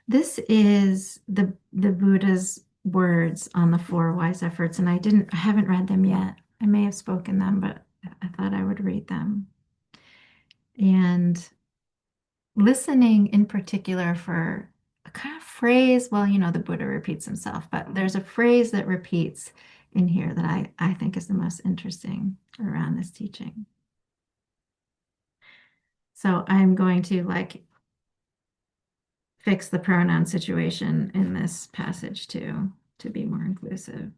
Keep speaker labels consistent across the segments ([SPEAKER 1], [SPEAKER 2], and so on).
[SPEAKER 1] This is the Buddha's words on the four wise efforts, and I haven't read them yet. I may have spoken them, but I thought I would read them. And listening in particular for a kind of phrase, well, the Buddha repeats himself, but there's a phrase that repeats in here that I think is the most interesting around this teaching. So I'm going to fix the pronoun situation in this passage too, to be more inclusive.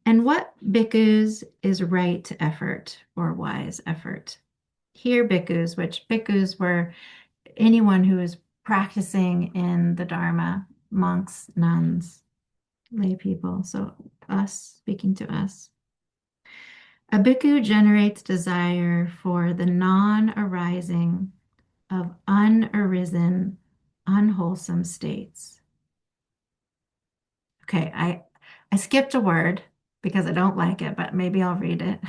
[SPEAKER 1] And what bhikkhus is right effort or wise effort? Here, bhikkhus, which bhikkhus were anyone who is practicing in the Dharma, monks, nuns, lay people. So us, speaking to us. A bhikkhu generates desire for the non-arising of unarisen, unwholesome states. Okay, I skipped a word because I don't like it, but maybe I'll read it.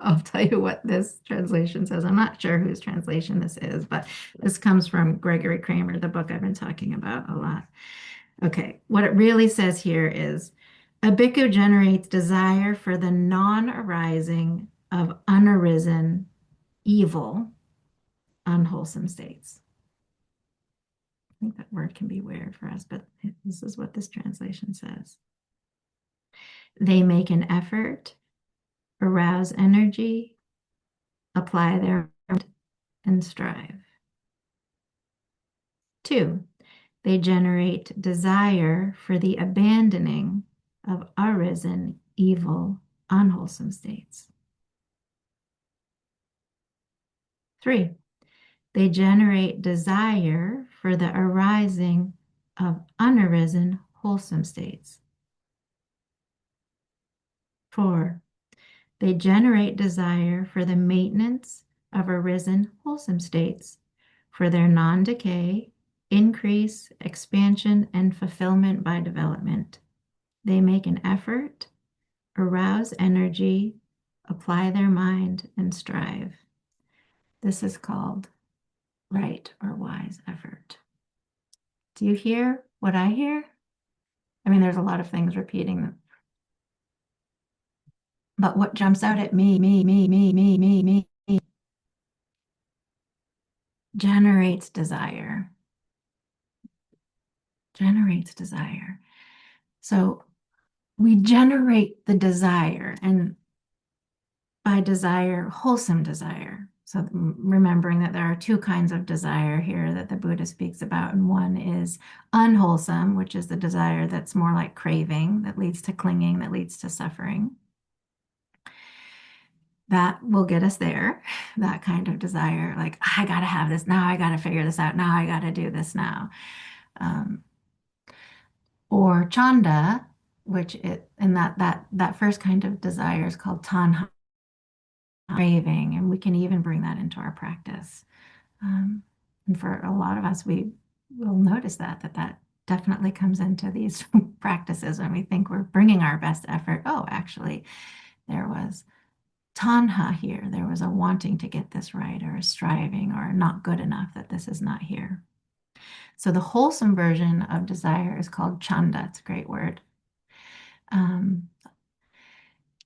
[SPEAKER 1] I'll tell you what this translation says. I'm not sure whose translation this is, but this comes from Gregory Kramer, the book I've been talking about a lot. Okay, what it really says here is a bhikkhu generates desire for the non-arising of unarisen, evil, unwholesome states. I think that word can be weird for us, but this is what this translation says. They make an effort, arouse energy, apply their and strive. 2, they generate desire for the abandoning of arisen, evil, unwholesome states. 3, they generate desire for the arising of unarisen, wholesome states. 4, they generate desire for the maintenance of arisen, wholesome states, for their non-decay, increase, expansion, and fulfillment by development. They make an effort, arouse energy, apply their mind, and strive. This is called right or wise effort. Do you hear what I hear? I mean, there's a lot of things repeating, but what jumps out at me, generates desire. Generates desire. So we generate the desire, and by desire, wholesome desire. So remembering that there are two kinds of desire here that the Buddha speaks about, and one is unwholesome, which is the desire that's more like craving, that leads to clinging, that leads to suffering. That will get us there, that kind of desire, like, I gotta have this now, I gotta figure this out now, I gotta do this now. Or chanda, and that first kind of desire is called tanha, craving, and we can even bring that into our practice. And for a lot of us, we will notice that definitely comes into these practices when we think we're bringing our best effort. Oh, actually, there was tanha here. There was a wanting to get this right, or a striving, or not good enough, that this is not here. So the wholesome version of desire is called chanda. It's a great word.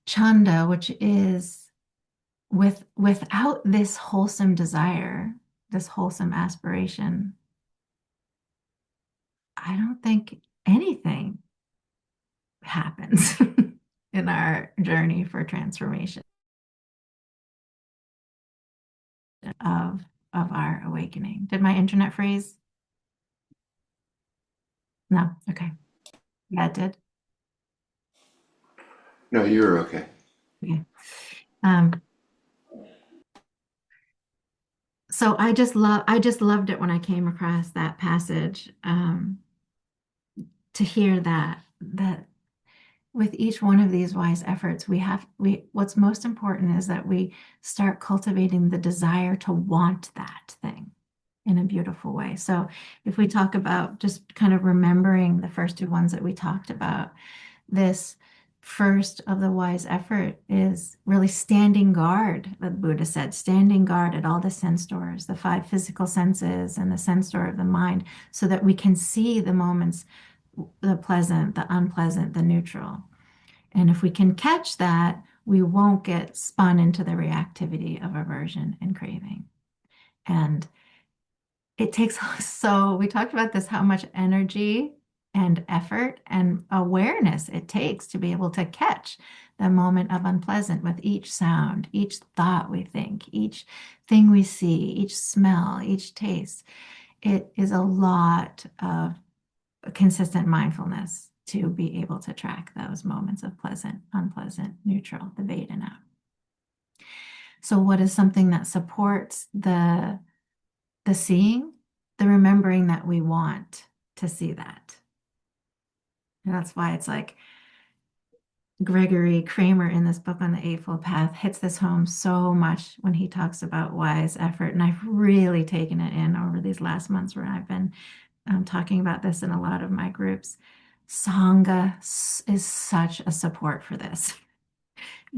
[SPEAKER 1] Chanda, which is without this wholesome desire, this wholesome aspiration, I don't think anything happens in our journey for transformation of our awakening. Did my internet freeze? No. Okay. Yeah, it did.
[SPEAKER 2] No, you're okay.
[SPEAKER 1] Okay. Um, so I just loved it when I came across that passage, to hear that with each one of these wise efforts, what's most important is that we start cultivating the desire to want that thing in a beautiful way. So if we talk about just kind of remembering the first two ones that we talked about, this first of the wise effort is really standing guard, the Buddha said, standing guard at all the sense doors, the five physical senses and the sense door of the mind, so that we can see the moments, the pleasant, the unpleasant, the neutral. And if we can catch that, we won't get spun into the reactivity of aversion and craving. And it takes so we talked about this, how much energy and effort and awareness it takes to be able to catch the moment of unpleasant with each sound, each thought we think, each thing we see, each smell, each taste. It is a lot of consistent mindfulness to be able to track those moments of pleasant, unpleasant, neutral, the Vedana. So what is something that supports the seeing, the remembering that we want to see that. And that's why it's like Gregory Kramer in this book on the Eightfold Path hits this home so much when he talks about wise effort. And I've really taken it in over these last months where I've been talking about this in a lot of my groups. Sangha is such a support for this.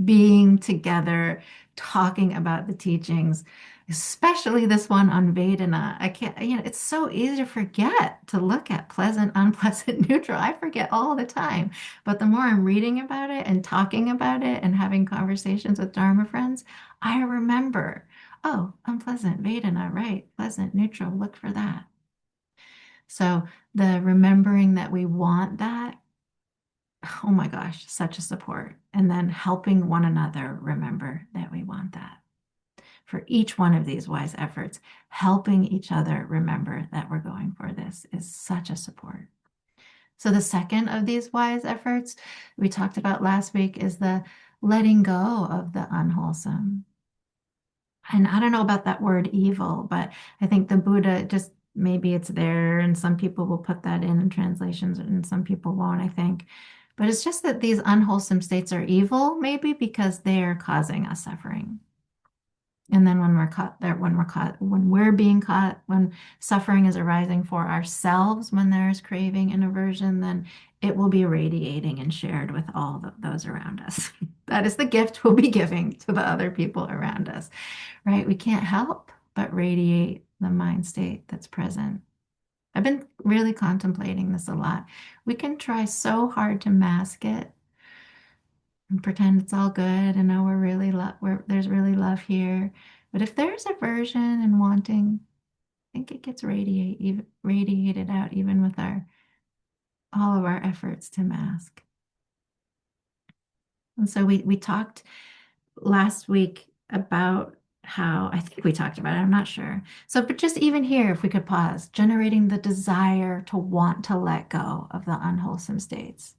[SPEAKER 1] Being together, talking about the teachings, especially this one on Vedana. I can't, it's so easy to forget to look at pleasant, unpleasant, neutral. I forget all the time. But the more I'm reading about it and talking about it and having conversations with Dharma friends, I remember, oh, unpleasant, Vedana, right, pleasant, neutral, look for that. So the remembering that we want that, oh my gosh, such a support. And then helping one another remember that we want that. For each one of these wise efforts, helping each other remember that we're going for this is such a support. So the second of these wise efforts we talked about last week is the letting go of the unwholesome. And I don't know about that word evil, but I think the Buddha just maybe it's there, and some people will put that in translations and some people won't, I think. But it's just that these unwholesome states are evil, maybe because they are causing us suffering. And then when we're caught there, when we're being caught, when suffering is arising for ourselves, when there's craving and aversion, then it will be radiating and shared with all those around us. That is the gift we'll be giving to the other people around us, right? We can't help but radiate the mind state that's present. I've been really contemplating this a lot. We can try so hard to mask it and pretend it's all good and know there's really love here. But if there's aversion and wanting, I think it gets radiated out even with all of our efforts to mask. And so we talked last week about how, I think we talked about it, I'm not sure. So, but just even here, if we could pause, generating the desire to want to let go of the unwholesome states.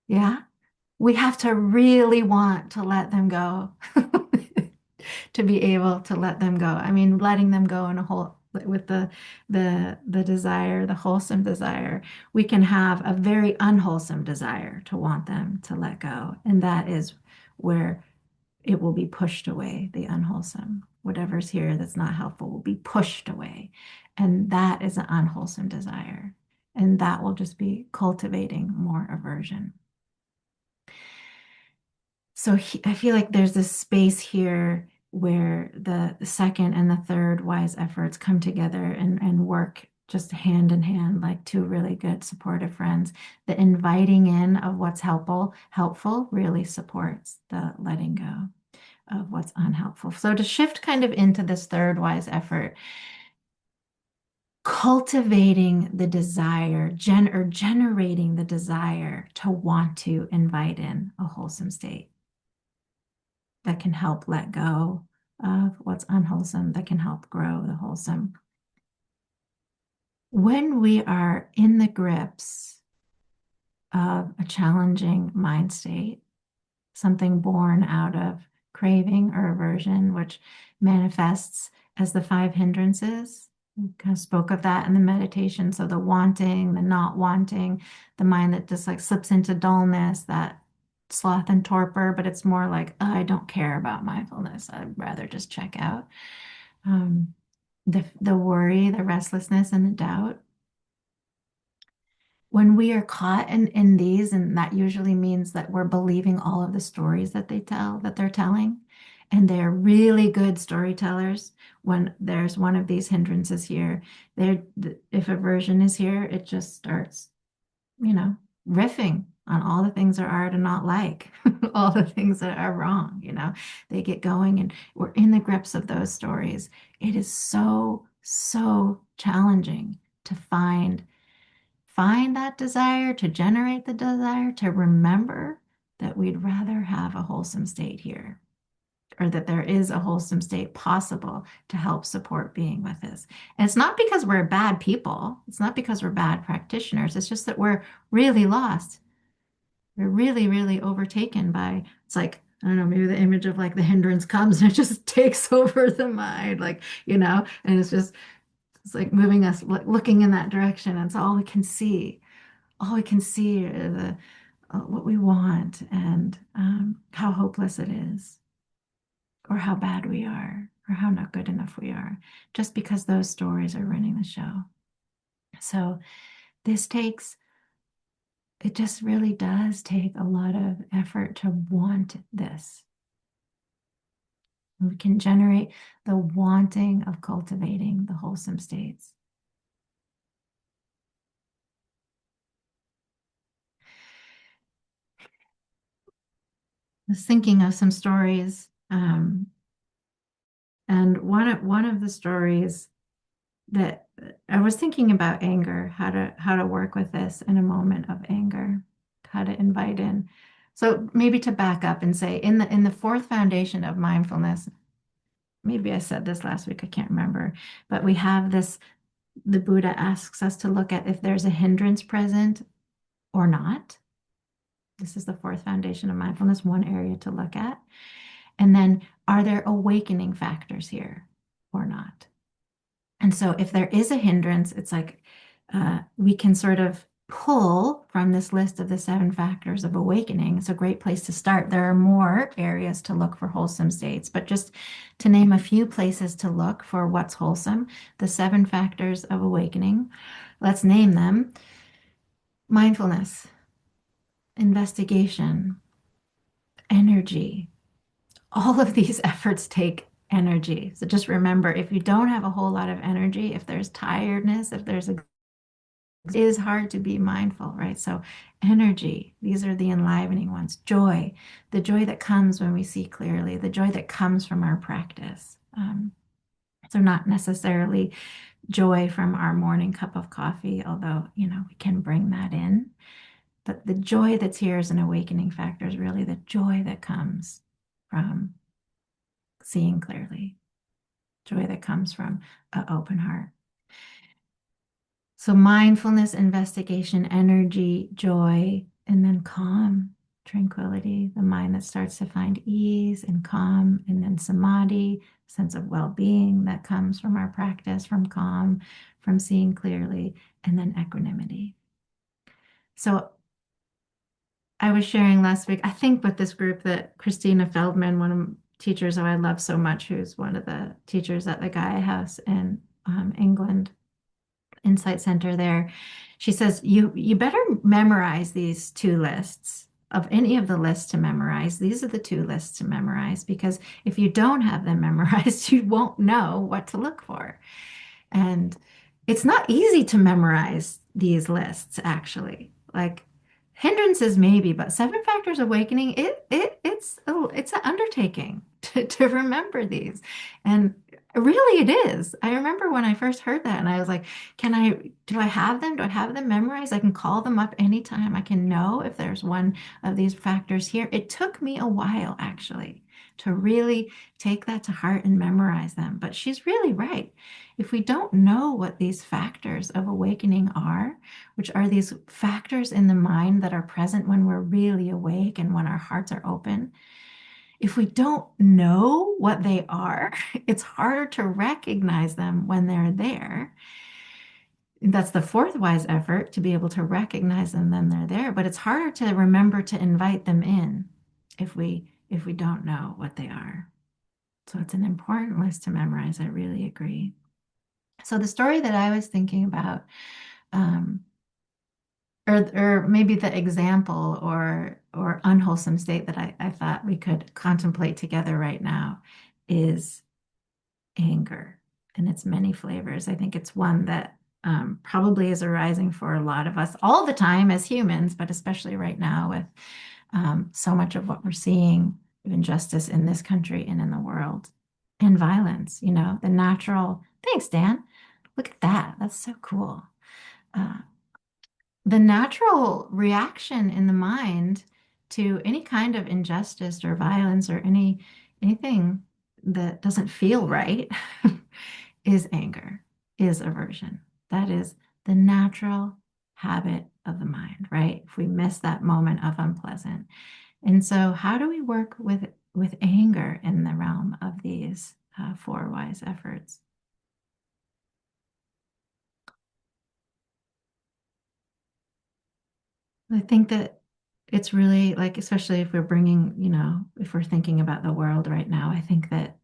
[SPEAKER 1] Yeah, we have to really want to let them go to be able to let them go. I mean, letting them go in a whole with the desire, the wholesome desire, we can have a very unwholesome desire to want them to let go. And that is where it will be pushed away, the unwholesome. Whatever's here that's not helpful will be pushed away. And that is an unwholesome desire. And that will just be cultivating more aversion. So I feel like there's this space here where the second and the third wise efforts come together and work just hand in hand, like two really good supportive friends. The inviting in of what's helpful really supports the letting go of what's unhelpful. So to shift kind of into this third wise effort, cultivating the desire, generating the desire to want to invite in a wholesome state that can help let go of what's unwholesome, that can help grow the wholesome. When we are in the grips of a challenging mind state, something born out of craving or aversion, which manifests as the five hindrances. We kind of spoke of that in the meditation. So the wanting, the not wanting, the mind that just like slips into dullness, that sloth and torpor, but it's more like, oh, I don't care about mindfulness. I'd rather just check out. The worry, the restlessness, and the doubt. when we are caught in these, and that usually means that we're believing all of the stories that they're telling, and they're really good storytellers. When there's one of these hindrances here, there, if aversion is here, it just starts, you know, riffing on all the things there are to not like, all the things that are wrong, they get going and we're in the grips of those stories. It is so, so challenging to find that desire, to generate the desire, to remember that we'd rather have a wholesome state here, or that there is a wholesome state possible to help support being with this. And it's not because we're bad people. It's not because we're bad practitioners. It's just that we're really lost. We're really, really overtaken by, it's like, I don't know, maybe the image of like the hindrance comes and it just takes over the mind, like, and it's like moving us, looking in that direction. And it's all we can see. All we can see are what we want, and how hopeless it is, or how bad we are, or how not good enough we are, just because those stories are running the show. So this takes, it just really does take a lot of effort to want this. We can generate the wanting of cultivating the wholesome states. I was thinking of some stories, and one of the stories that I was thinking about anger, how to work with this in a moment of anger, how to invite in. So maybe to back up and say, in the fourth foundation of mindfulness, maybe I said this last week, I can't remember, but we have this, the Buddha asks us to look at if there's a hindrance present or not. This is the fourth foundation of mindfulness, one area to look at. And then, are there awakening factors here or not? And so if there is a hindrance, it's like we can sort of pull from this list of the 7 factors of awakening. It's a great place to start. There are more areas to look for wholesome states, but just to name a few places to look for what's wholesome, the 7 factors of awakening, let's name them: mindfulness, investigation, energy. All of these efforts take energy. So just remember, if you don't have a whole lot of energy, if there's tiredness, if there's a, it is hard to be mindful, right? So energy, these are the enlivening ones. Joy, the joy that comes when we see clearly, the joy that comes from our practice. So not necessarily joy from our morning cup of coffee, although, we can bring that in. But the joy that's here as an awakening factor is really the joy that comes from seeing clearly, joy that comes from an open heart. So mindfulness, investigation, energy, joy, and then calm, tranquility, the mind that starts to find ease and calm, and then samadhi, sense of well-being that comes from our practice, from calm, from seeing clearly, and then equanimity. So I was sharing last week, I think with this group, that Christina Feldman, one of teachers who I love so much, who's one of the teachers at the Gaia House in England, Insight Center there, she says, you better memorize these 2 lists. Of any of the lists to memorize, these are the 2 lists to memorize, because if you don't have them memorized, you won't know what to look for. And it's not easy to memorize these lists, actually. Like, hindrances maybe, but 7 factors awakening, it's an undertaking to remember these. And really it is. I remember when I first heard that and I was like, do I have them? Do I have them memorized? I can call them up anytime. I can know if there's one of these factors here. It took me a while, actually, to really take that to heart and memorize them. But she's really right. If we don't know what these factors of awakening are, which are these factors in the mind that are present when we're really awake and when our hearts are open, if we don't know what they are, it's harder to recognize them when they're there. That's the fourth wise effort, to be able to recognize them when they're there, but it's harder to remember to invite them in if we don't know what they are. So it's an important list to memorize. I really agree. So the story that I was thinking about, or maybe the example or unwholesome state that I thought we could contemplate together right now is anger and its many flavors. I think it's one that probably is arising for a lot of us all the time as humans, but especially right now with so much of what we're seeing of injustice in this country and in the world and violence, the natural. Thanks, Dan. Look at that. That's so cool. Uh, the natural reaction in the mind to any kind of injustice or violence or anything that doesn't feel right is anger, is aversion. That is the natural habit of the mind, right? If we miss that moment of unpleasant. And so how do we work with anger in the realm of these four wise efforts? I think that it's really like, especially if we're bringing, if we're thinking about the world right now, I think that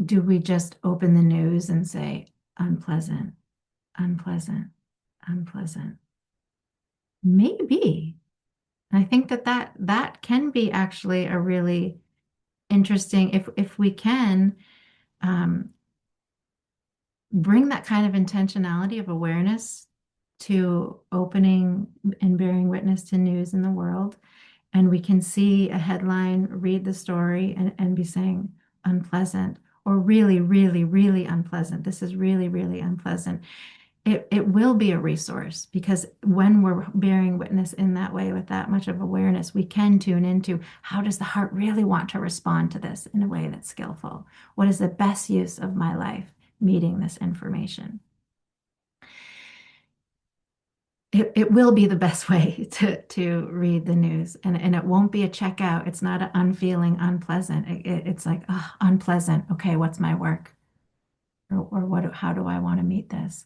[SPEAKER 1] do we just open the news and say unpleasant, unpleasant, unpleasant? Maybe. I think that can be actually a really interesting, if we can um, bring that kind of intentionality of awareness to opening and bearing witness to news in the world. And we can see a headline, read the story, and be saying unpleasant or really, really, really unpleasant. This is really, really unpleasant. It will be a resource because when we're bearing witness in that way with that much of awareness, we can tune into how does the heart really want to respond to this in a way that's skillful? What is the best use of my life meeting this information? It will be the best way to read the news and it won't be a checkout. It's not an unfeeling, unpleasant. It's like, oh, unpleasant. Okay, what's my work? Or how do I want to meet this?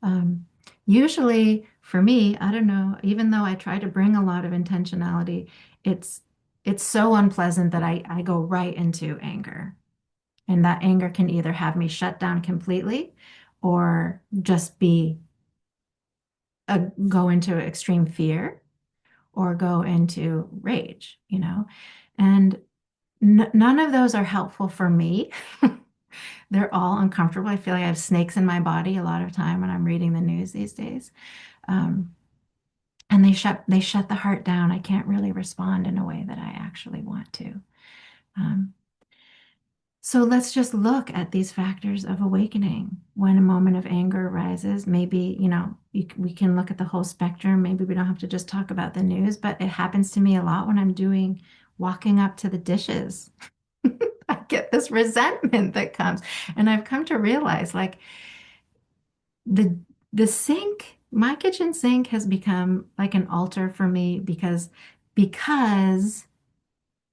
[SPEAKER 1] Um, Usually for me, I don't know, even though I try to bring a lot of intentionality, it's it's so unpleasant that I go right into anger. And that anger can either have me shut down completely or just be go into extreme fear or go into rage. And none of those are helpful for me. They're all uncomfortable. I feel like I have snakes in my body a lot of time when I'm reading the news these days. Um, and they shut the heart down. I can't really respond in a way that I actually want to. Um, so let's just look at these factors of awakening. When a moment of anger arises, maybe, we can look at the whole spectrum. Maybe we don't have to just talk about the news, but it happens to me a lot when I'm walking up to the dishes. I get this resentment that comes. And I've come to realize like the the sink, my kitchen sink has become like an altar for me because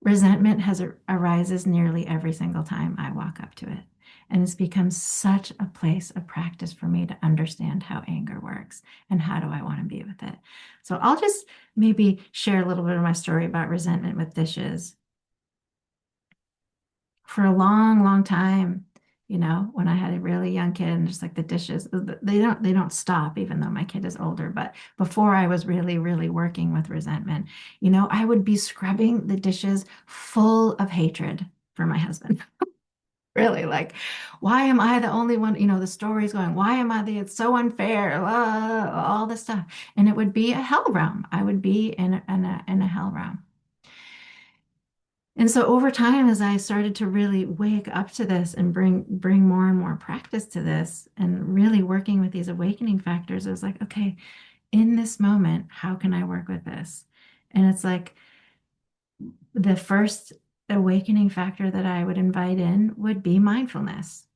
[SPEAKER 1] resentment arises nearly every single time I walk up to it. And it's become such a place of practice for me to understand how anger works and how do I want to be with it. So I'll just maybe share a little bit of my story about resentment with dishes. For a long, long time, when I had a really young kid and just like the dishes, they don't stop even though my kid is older. But before I was really, really working with resentment, I would be scrubbing the dishes full of hatred for my husband. Really, like, why am I the only one? The story's going, why am I it's so unfair, all this stuff. And it would be a hell realm. I would be in a hell realm. And so over time, as I started to really wake up to this and bring more and more practice to this and really working with these awakening factors, I was like, okay, in this moment, how can I work with this? And it's like the first awakening factor that I would invite in would be mindfulness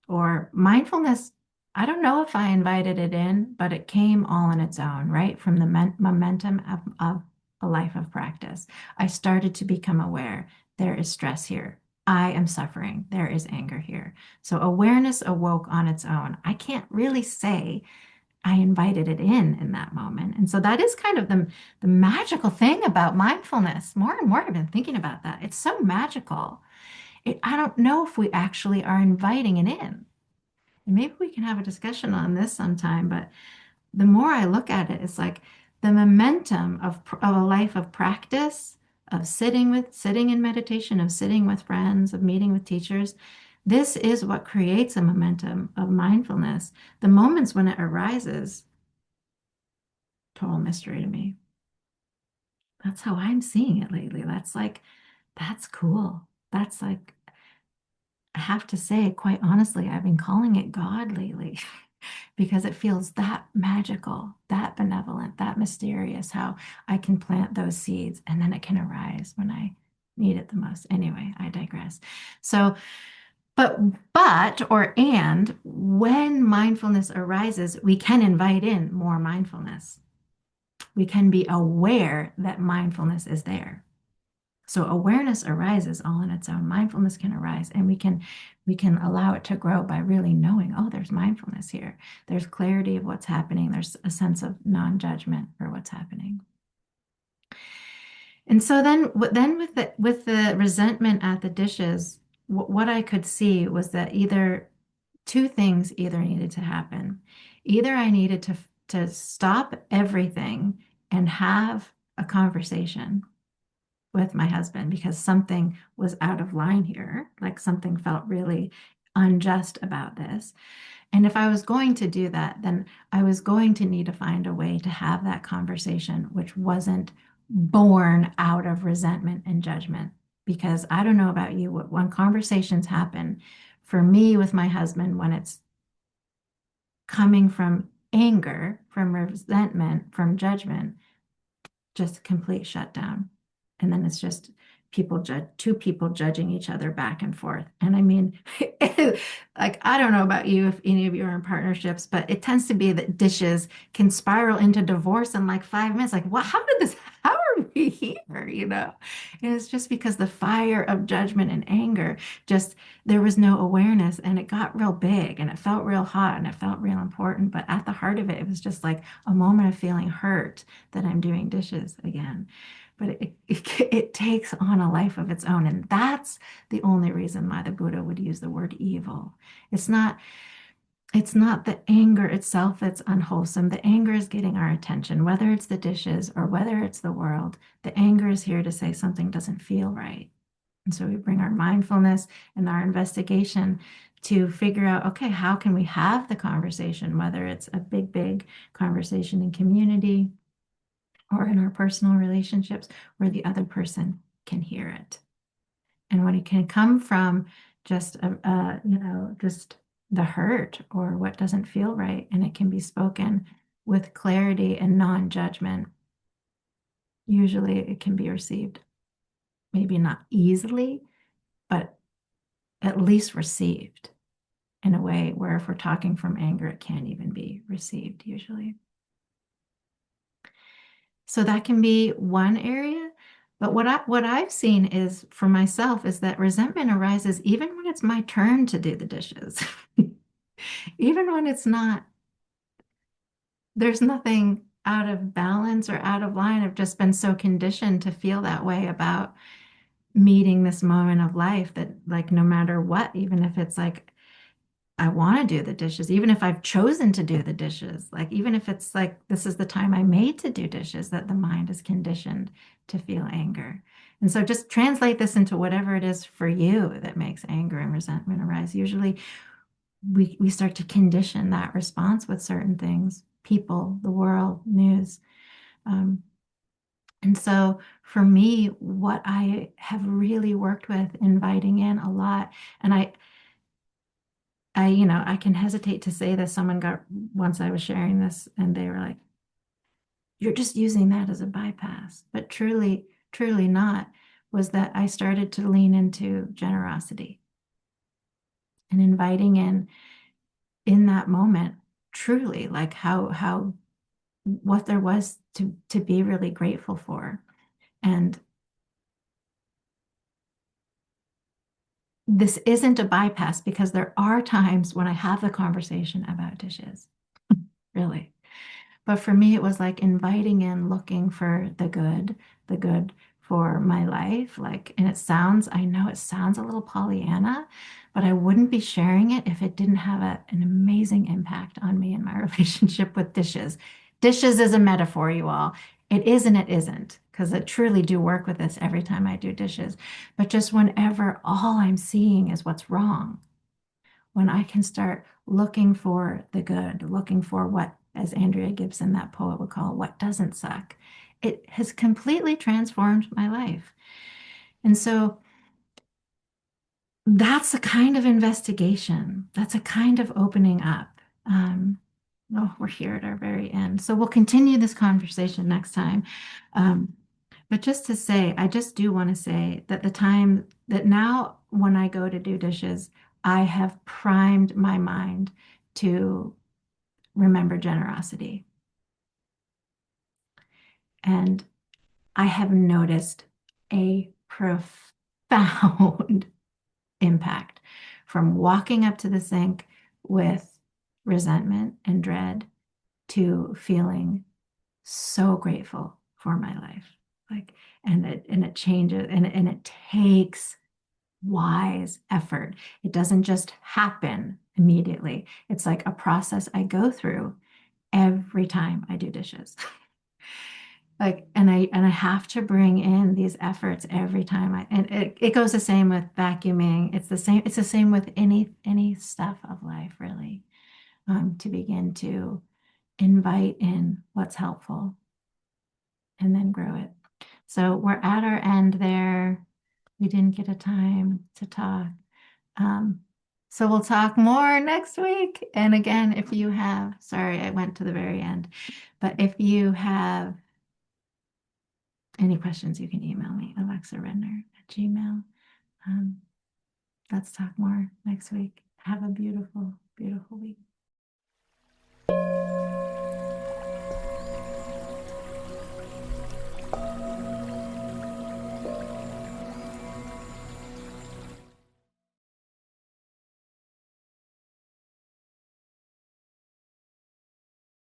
[SPEAKER 1] or mindfulness. I don't know if I invited it in, but it came all on its own, right? From the momentum of a life of practice. I started to become aware there is stress here. I am suffering. There is anger here. So awareness awoke on its own. I can't really say I invited it in that moment. And so that is kind of the magical thing about mindfulness. More and more I've been thinking about that. It's so magical. I don't know if we actually are inviting it in. And maybe we can have a discussion on this sometime, but the more I look at it, it's like the momentum of a life of practice, of sitting in meditation, of sitting with friends, of meeting with teachers. This is what creates a momentum of mindfulness. The moments when it arises, total mystery to me. That's how I'm seeing it lately. That's cool. That's like, I have to say, quite honestly, I've been calling it God lately because it feels that magical, that benevolent, that mysterious, how I can plant those seeds and then it can arise when I need it the most. Anyway, I digress. So, but, and when mindfulness arises, we can invite in more mindfulness. We can be aware that mindfulness is there. So awareness arises all on its own. Mindfulness can arise, and we can allow it to grow by really knowing, oh, there's mindfulness here. There's clarity of what's happening. There's a sense of non-judgment for what's happening. And so then with the resentment at the dishes, what I could see was that either two things either needed to happen. Either I needed to stop everything and have a conversation with my husband because something was out of line here, like something felt really unjust about this. And if I was going to do that, then I was going to need to find a way to have that conversation, which wasn't born out of resentment and judgment. Because I don't know about you, when conversations happen, for me with my husband, when it's coming from anger, from resentment, from judgment, just a complete shutdown. And then it's just two people judging each other back and forth. And I mean, like, I don't know about you if any of you are in partnerships, but it tends to be that dishes can spiral into divorce in like 5 minutes. Like, what, how are we here? And it's just because the fire of judgment and anger, just, there was no awareness and it got real big and it felt real hot and it felt real important. But at the heart of it, it was just like a moment of feeling hurt that I'm doing dishes again. But it takes on a life of its own. And that's the only reason why the Buddha would use the word evil. It's not, it's not the anger itself that's unwholesome. The anger is getting our attention, whether it's the dishes or whether it's the world. The anger is here to say something doesn't feel right. And so we bring our mindfulness and our investigation to figure out, okay, how can we have the conversation, whether it's a big, big conversation in community or in our personal relationships where the other person can hear it. And when it can come from just just the hurt or what doesn't feel right, and it can be spoken with clarity and non-judgment, usually it can be received, maybe not easily, but at least received in a way where if we're talking from anger, it can't even be received usually. So that can be one area. But what I've seen is for myself is that resentment arises even when it's my turn to do the dishes. Even when it's not, there's nothing out of balance or out of line. I've just been so conditioned to feel that way about meeting this moment of life that like no matter what, even if it's like I want to do the dishes, even if I've chosen to do the dishes, like even if it's like this is the time I made to do dishes, that the mind is conditioned to feel anger. And so just translate this into whatever it is for you that makes anger and resentment arise. Usually we start to condition that response with certain things, people, the world, news. Um, and so for me, what I have really worked with inviting in a lot, and I can hesitate to say this. Once I was sharing this and they were like, you're just using that as a bypass. But truly, truly not, was that I started to lean into generosity and inviting in that moment, truly like how what there was to be really grateful for. And this isn't a bypass because there are times when I have the conversation about dishes, really. But for me, it was like inviting in, looking for the good for my life. Like, and I know it sounds a little Pollyanna, but I wouldn't be sharing it if it didn't have an amazing impact on me in my relationship with dishes. Dishes is a metaphor, you all. It is and it isn't, because I truly do work with this every time I do dishes. But just whenever all I'm seeing is what's wrong, when I can start looking for the good, looking for what, as Andrea Gibson, that poet, would call what doesn't suck, it has completely transformed my life. And so that's a kind of investigation. That's a kind of opening up. Oh, we're here at our very end. So we'll continue this conversation next time. Um, but just to say, I just do want to say that the time that now when I go to do dishes, I have primed my mind to remember generosity. And I have noticed a profound impact from walking up to the sink with resentment and dread to feeling so grateful for my life. Like, and it changes and it takes wise effort. It doesn't just happen immediately. It's like a process I go through every time I do dishes. Like, and I have to bring in these efforts every time and it goes the same with vacuuming. It's the same with any stuff of life, really. To begin to invite in what's helpful and then grow it. So we're at our end there. We didn't get a time to talk. Um, so we'll talk more next week. And again, if you have, sorry, I went to the very end, but if you have any questions, you can email me, Alexa Redner at Gmail. Um, let's talk more next week. Have a beautiful, beautiful week.